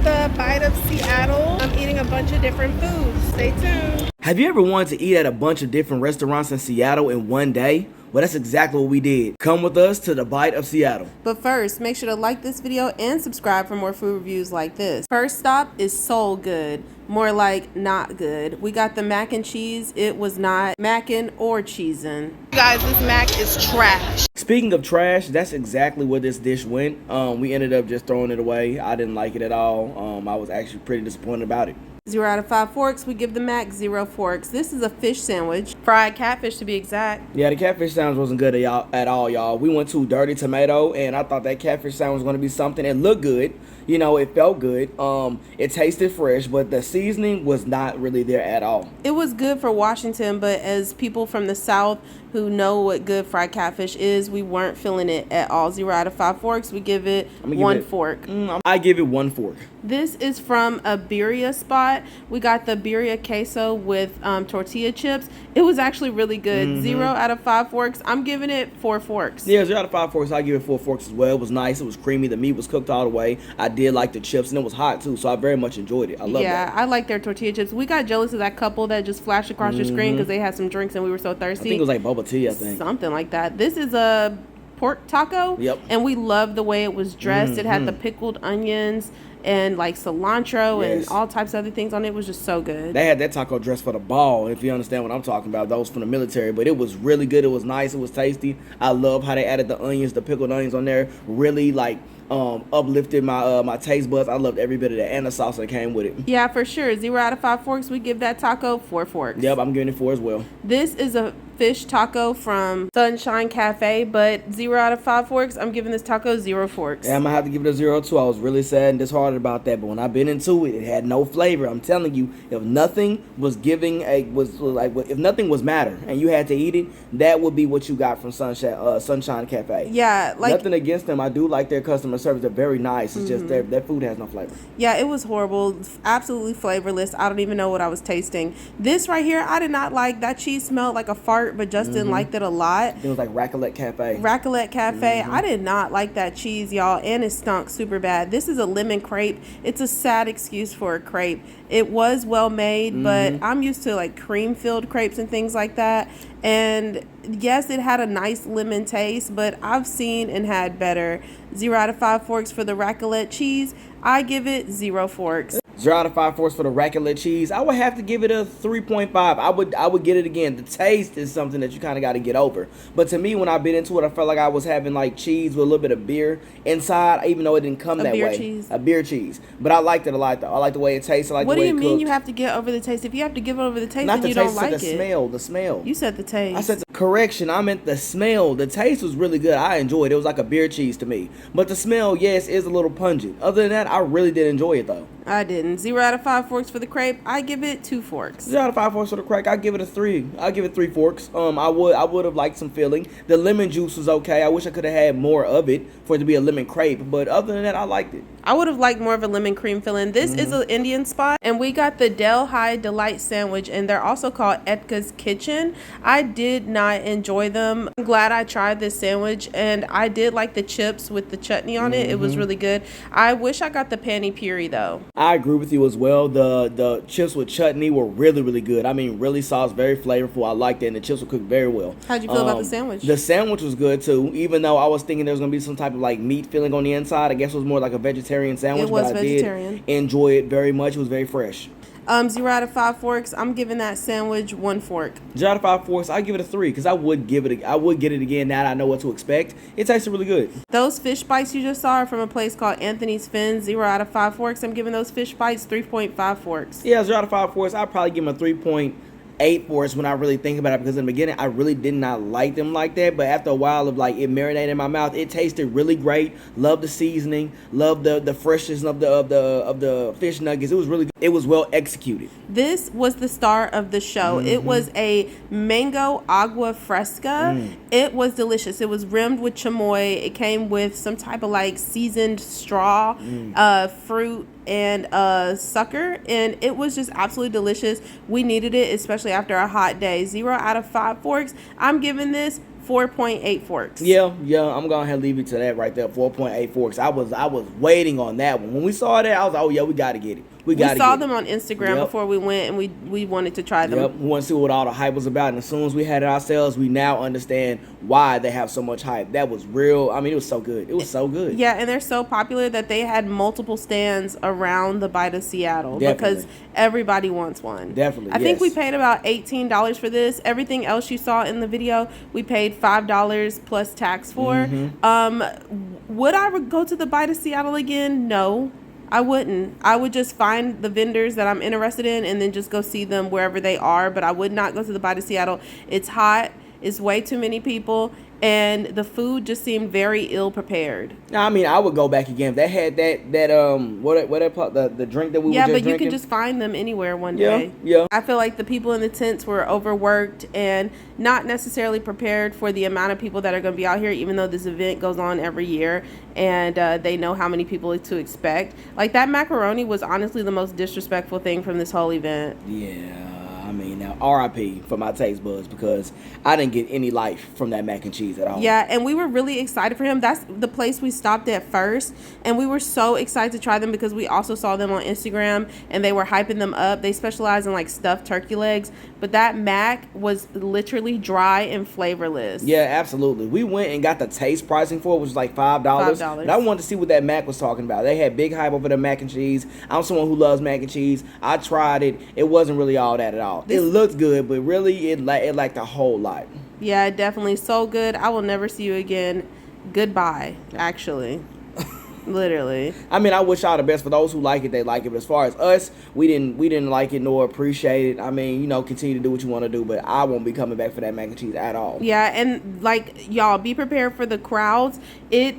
the Bite of Seattle. I'm eating a bunch of different foods. Stay tuned. Have you ever wanted to eat at a bunch of different restaurants in Seattle in one day? Well, that's exactly what we did. Come with us to the Bite of Seattle. But first, make sure to like this video and subscribe for more food reviews like this. First stop is Soul Good. More like not good. We got the mac and cheese. It was not mackin' or cheesin'. Guys, this mac is trash. Speaking of trash, that's exactly where this dish went. We ended up just throwing it away. I didn't like it at all. I was actually pretty disappointed about it. 0 out of 5 forks. We give the mac 0 forks. This is a fish sandwich. Fried catfish to be exact. Yeah, the catfish sandwich wasn't good at all, y'all. We went to Dirty Tomato, and I thought that catfish sandwich was going to be something. It looked good. You know, it felt good. It tasted fresh, but the seasoning was not really there at all. It was good for Washington, but as people from the South who know what good fried catfish is, we weren't feeling it at all. 0 out of 5 forks. We give it 1 fork. I give it 1 fork. This is from a birria spot. We got the birria queso with tortilla chips. It was actually really good. 0 out of 5 forks. I'm giving it 4 forks. Yeah, 0 out of 5 forks. I give it 4 forks as well. It was nice. It was creamy. The meat was cooked all the way. I did like the chips, and it was hot too, so I very much enjoyed it. I love that. Yeah, I like their tortilla chips. We got jealous of that couple that just flashed across your screen because they had some drinks and we were so thirsty. I think it was like bubble tea, I think. Something like that. This is a pork taco. Yep. And we love the way it was dressed. It had the pickled onions and like cilantro and all types of other things on it. It was just so good. They had that taco dressed for the ball, if you understand what I'm talking about. Those from the military, but it was really good. It was nice. It was tasty. I love how they added the onions, the pickled onions on there. Really like uplifted my taste buds. I loved every bit of that and the sauce that came with it. Yeah, for sure. 0 out of 5 forks. We give that taco 4 forks. Yep, I'm giving it 4 as well. This is a fish taco from Sunshine Cafe, but 0 out of 5 forks. I'm giving this taco 0 forks. Yeah, I'm gonna have to give it a 0 too. I was really sad and disheartened about that, but when I bit into it, it had no flavor. I'm telling you, if nothing was if nothing was matter and you had to eat it, that would be what you got from Sunshine Cafe. Yeah, like nothing against them. I do like their customer service. They're very nice. It's just their food has no flavor. Yeah, it was horrible. Absolutely flavorless. I don't even know what I was tasting. This right here, I did not like. That cheese smelled like a fart, but Justin liked it a lot. It was like Raclette Cafe. Raclette Cafe. I did not like that cheese, y'all, and it stunk super bad. This is a lemon crepe. It's a sad excuse for a crepe. It was well made, but I'm used to like cream-filled crepes and things like that. And yes, it had a nice lemon taste, but I've seen and had better. 0 out of 5 forks for the raclette cheese. I give it 0 forks. 0 out of 5 forks for the raclette cheese. I would have to give it a 3.5. I would get it again. The taste is something that you kind of got to get over. But to me, when I bit into it, I felt like I was having like cheese with a little bit of beer inside, even though it didn't come that way. Cheese. A beer cheese. But I liked it a lot though. I like the way it tastes. I like what the way it do you mean cooked. you have to get over the taste? If you have to give over the taste, not then the you taste, don't like the it. smell. The smell. You said the taste. I said correction. I meant the smell. The taste was really good. I enjoyed it. It was like a beer cheese to me. But the smell, yes, is a little pungent. Other than that, I really did enjoy it though. I didn't. 0 out of 5 forks for the crepe. I give it 2 forks. 0 out of 5 forks for the crepe. I give it a 3. I give it 3 forks. I would have liked some filling. The lemon juice was okay. I wish I could have had more of it for it to be a lemon crepe. But other than that, I liked it. I would have liked more of a lemon cream filling. This is an Indian spot, and we got the Delhi Delight sandwich, and they're also called Etka's Kitchen. I did not enjoy them. I'm glad I tried this sandwich, and I did like the chips with the chutney on it. It was really good. I wish I got the pani puri though. I agree with you as well. The chips with chutney were really, really good. I mean, really sauce, very flavorful. I liked it, and the chips were cooked very well. How'd you feel about the sandwich? The sandwich was good too, even though I was thinking there was going to be some type of like meat filling on the inside. I guess it was more like a vegetarian sandwich, It was but vegetarian. I did enjoy it very much. It was very fresh. 0 out of 5 forks. I'm giving that sandwich 1 fork. 0 out of 5 forks. I give it a 3 because I would get it again now that I know what to expect. It tasted really good. Those fish bites you just saw are from a place called Anthony's Fins. 0 out of 5 forks. I'm giving those fish bites 3.5 forks. Yeah, 0 out of 5 forks. I'd probably give them a 3.8 forks when I really think about it, because in the beginning I really did not like them like that, but after a while of like it marinated in my mouth, it tasted really great. Love the seasoning, love the freshness of the fish nuggets. It was really good. It was well executed. This was the star of the show. It was a mango agua fresca. It was delicious. It was rimmed with chamoy. It came with some type of like seasoned straw, fruit, and sucker, and it was just absolutely delicious. We needed it, especially after a hot day. 0 out of 5 forks. I'm giving this 4.8 forks. Yeah, I'm gonna have to leave it to that right there, 4.8 forks. I was waiting on that one. When we saw that, I was like, oh yeah, we gotta get it. We saw them on Instagram before we went, and we wanted to try them. Yep, we want to see what all the hype was about. And as soon as we had it ourselves, we now understand why they have so much hype. That was real. I mean, it was so good. It was so good. Yeah, and they're so popular that they had multiple stands around the Bite of Seattle. Definitely. Because everybody wants one. Definitely, I think we yes. paid about $18 for this. Everything else you saw in the video, we paid $5 plus tax for. Mm-hmm. Would I go to the Bite of Seattle again? No. I wouldn't. I would just find the vendors that I'm interested in and then just go see them wherever they are. But I would not go to the Bite of Seattle. It's hot. It's way too many people. And the food just seemed very ill prepared. I mean, I would go back again if they had the drink that we were Yeah, just but drinking. you can just find them anywhere one day. Yeah. I feel like the people in the tents were overworked and not necessarily prepared for the amount of people that are going to be out here, even though this event goes on every year and they know how many people to expect. Like, that macaroni was honestly the most disrespectful thing from this whole event. Yeah. I mean, now RIP for my taste buds because I didn't get any life from that mac and cheese at all. Yeah, and we were really excited for him. That's the place we stopped at first, and we were so excited to try them because we also saw them on Instagram and they were hyping them up. They specialize in like stuffed turkey legs, but that mac was literally dry and flavorless. Yeah, absolutely. We went and got the taste pricing for it, which was like $5. $5. And I wanted to see what that mac was talking about. They had big hype over the mac and cheese. I'm someone who loves mac and cheese. I tried it. It wasn't really all that at all. It looked good, but really it lacked a whole lot. Yeah, definitely. So good. I will never see you again. Goodbye, actually. Literally. I mean, I wish y'all the best. For those who like it, they like it. But as far as us, we didn't like it nor appreciate it. I mean, you know, continue to do what you want to do, but I won't be coming back for that mac and cheese at all. Yeah, and like, y'all, be prepared for the crowds. It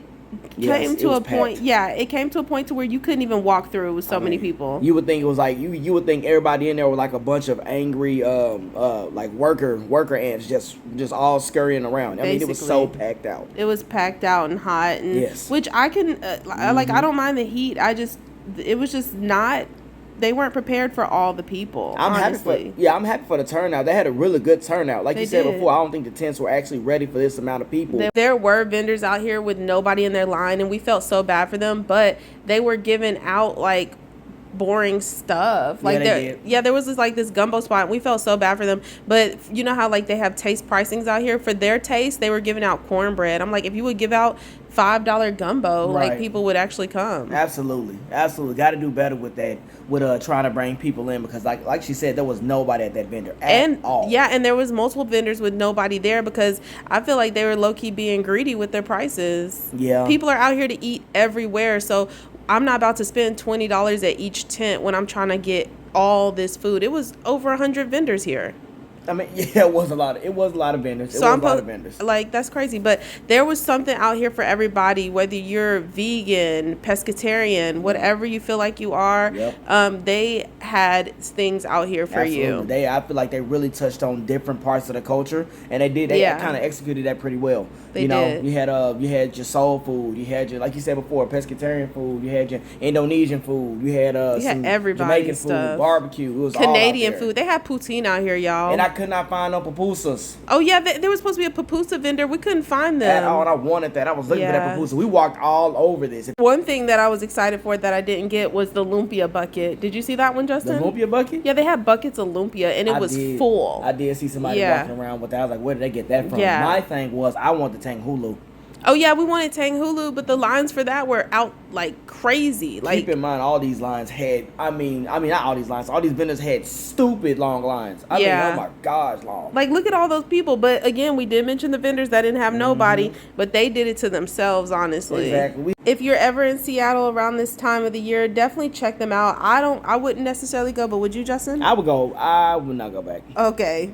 came to a point. Yeah, it came to a point to where you couldn't even walk through with so many people. You would think it was like you would think everybody in there were like a bunch of angry like worker ants just all scurrying around. I mean, it was so packed out. It was packed out and hot, and yes, which I can like. I don't mind the heat. It was just not. They weren't prepared for all the people. I'm happy for the turnout. They had a really good turnout. Like you said did. before, I don't think the tents were actually ready for this amount of people. There were vendors out here with nobody in their line, and we felt so bad for them, but they were giving out like boring stuff. Like there was this gumbo spot, and we felt so bad for them. But you know how like they have taste pricings out here? For their taste, they were giving out cornbread. I'm like, if you would give out $5 gumbo, like people would actually come. Absolutely. Got to do better with that, with trying to bring people in, because like she said, there was nobody at that vendor at all. Yeah, and there was multiple vendors with nobody there because I feel like they were low key being greedy with their prices. Yeah, people are out here to eat everywhere, so I'm not about to spend $20 at each tent when I'm trying to get all this food. It was over 100 vendors here. I mean, yeah, it was a lot of vendors. Like, that's crazy. But there was something out here for everybody, whether you're vegan, pescatarian, whatever you feel like you are. Yep. They had things out here for you. I feel like they really touched on different parts of the culture, and they kind of executed that pretty well. They did. You had your soul food, you had your, like you said before, pescatarian food, you had your Indonesian food, you had some Jamaican stuff. Food, barbecue. It was Canadian all food. They had poutine out here, y'all. And I could not find no pupusas. Oh yeah, there was supposed to be a pupusa vendor. We couldn't find them at all, and I wanted that. I was looking for that pupusa. We walked all over this. One thing that I was excited for that I didn't get was the lumpia bucket. Did you see that one, Justin? The lumpia bucket? Yeah, they had buckets of lumpia, and it was full. I did see somebody walking around with that. I was like, where did they get that from? Yeah. My thing was, I want the Tang Hulu. Oh yeah, we wanted Tang Hulu, but the lines for that were out like crazy. Like, keep in mind, all these lines had, I mean, not all these lines. All these vendors had stupid long lines. I mean, oh my gosh, long. Like, look at all those people. But again, we did mention the vendors that didn't have nobody, but they did it to themselves, honestly. Exactly. If you're ever in Seattle around this time of the year, definitely check them out. I wouldn't necessarily go, but would you, Justin? I would go. I would not go back. Okay.